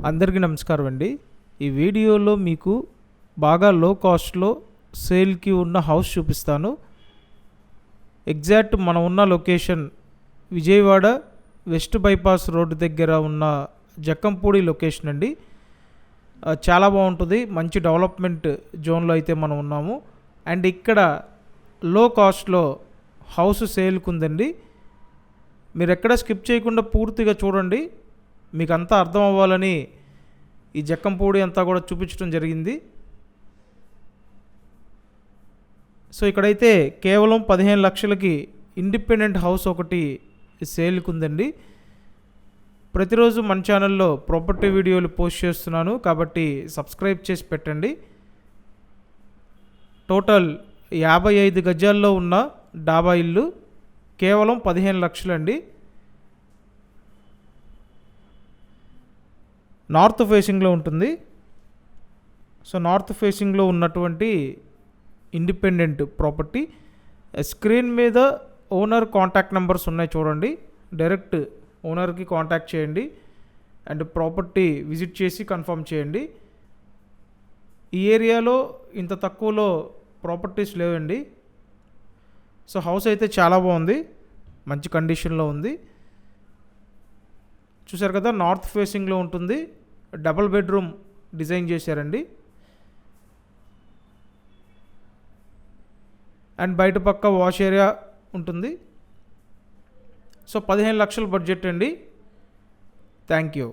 అందరికీ నమస్కారం అండి. ఈ వీడియోలో మీకు బాగా లో కాస్ట్లో సేల్కి ఉన్న హౌస్ చూపిస్తాను. ఎగ్జాక్ట్ మనం ఉన్న location Vijayawada west bypass road దగ్గర ఉన్న జక్కంపూడి లొకేషన్ అండి. చాలా బాగుంటుంది. మంచి డెవలప్మెంట్ జోన్లో అయితే మనం ఉన్నాము. అండ్ ఇక్కడ లో కాస్ట్లో హౌస్ సేల్కి ఉందండి. మీరు ఎక్కడ స్కిప్ చేయకుండా పూర్తిగా చూడండి. మీకు అంతా అర్థం అవ్వాలని ఈ జక్కంపూడి అంతా కూడా చూపించడం జరిగింది. సో ఇక్కడైతే కేవలం 15 లక్షలకి ఇండిపెండెంట్ హౌస్ ఒకటి సేల్కి ఉందండి. ప్రతిరోజు మన ఛానల్లో ప్రాపర్టీ వీడియోలు పోస్ట్ చేస్తున్నాను కాబట్టి సబ్స్క్రైబ్ చేసి పెట్టండి. టోటల్ 55 గజాల్లో ఉన్న డాబా ఇల్లు కేవలం 15 లక్షలండి. నార్త్ ఫేసింగ్లో ఉంటుంది. సో నార్త్ ఫేసింగ్లో ఉన్నటువంటి ఇండిపెండెంట్ ప్రాపర్టీ. స్క్రీన్ మీద ఓనర్ కాంటాక్ట్ నెంబర్స్ ఉన్నాయి చూడండి. డైరెక్ట్ ఓనర్కి కాంటాక్ట్ చేయండి అండ్ ప్రాపర్టీ విజిట్ చేసి కన్ఫర్మ్ చేయండి. ఈ ఏరియాలో ఇంత తక్కువలో ప్రాపర్టీస్ లేవండి. సో హౌస్ అయితే చాలా బాగుంది, మంచి కండిషన్లో ఉంది. చూసారు కదా, నార్త్ ఫేసింగ్లో ఉంటుంది. డబుల్ బెడ్రూమ్ డిజైన్ చేశారండి. అండ్ బయట పక్క వాష్ ఏరియా ఉంటుంది. సో 15 లక్షల బడ్జెట్ అండి. Thank you.